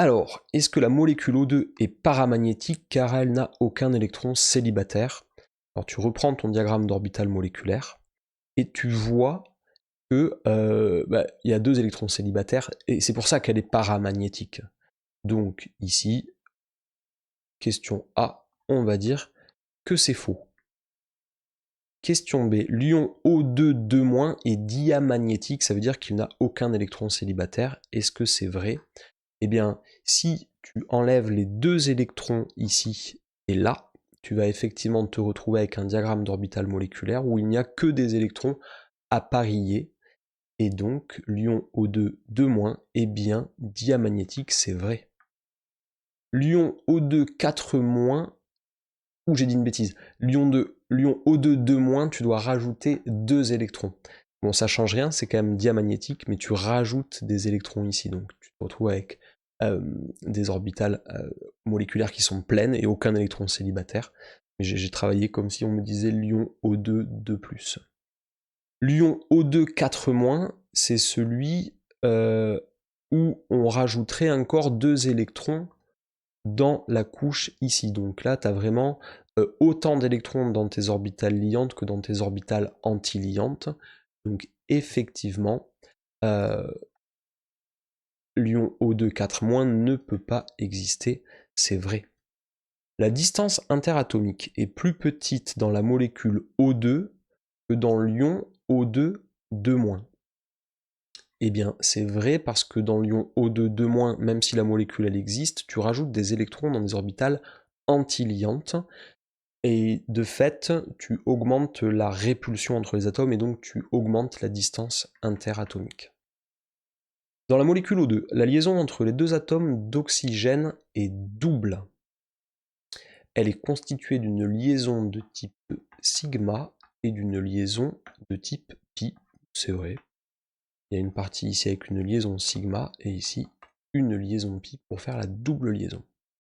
Alors, est-ce que la molécule O2 est paramagnétique car elle n'a aucun électron célibataire? Alors tu reprends ton diagramme d'orbital moléculaire et tu vois que y a 2 électrons célibataires et c'est pour ça qu'elle est paramagnétique. Donc ici, question A, on va dire que c'est faux. Question B, l'ion O2 2- est diamagnétique, ça veut dire qu'il n'a aucun électron célibataire. Est-ce que c'est vrai? Eh bien, si tu enlèves les 2 électrons ici et là, tu vas effectivement te retrouver avec un diagramme d'orbital moléculaire où il n'y a que des électrons appareillés. Et donc, l'ion O2 2- est bien diamagnétique, c'est vrai. L'ion O2 4-, ou j'ai dit une bêtise, l'ion O2 2-, tu dois rajouter 2 électrons. Bon, ça change rien, c'est quand même diamagnétique, mais tu rajoutes des électrons ici, donc tu te retrouves avec des orbitales moléculaires qui sont pleines et aucun électron célibataire. Mais j'ai travaillé comme si on me disait l'ion O2 2+. L'ion O2 4-, c'est celui où on rajouterait encore 2 électrons dans la couche ici. Donc là, tu as vraiment autant d'électrons dans tes orbitales liantes que dans tes orbitales antiliantes. Donc effectivement, l'ion O2 4- ne peut pas exister, c'est vrai. La distance interatomique est plus petite dans la molécule O2 que dans l'ion O2 2-. Eh bien, c'est vrai parce que dans l'ion O2 2-, même si la molécule elle existe, tu rajoutes des électrons dans des orbitales antiliantes et de fait, tu augmentes la répulsion entre les atomes et donc tu augmentes la distance interatomique. Dans la molécule O2, la liaison entre les 2 atomes d'oxygène est double. Elle est constituée d'une liaison de type sigma et d'une liaison de type pi. C'est vrai. Il y a une partie ici avec une liaison sigma et ici une liaison pi pour faire la double liaison.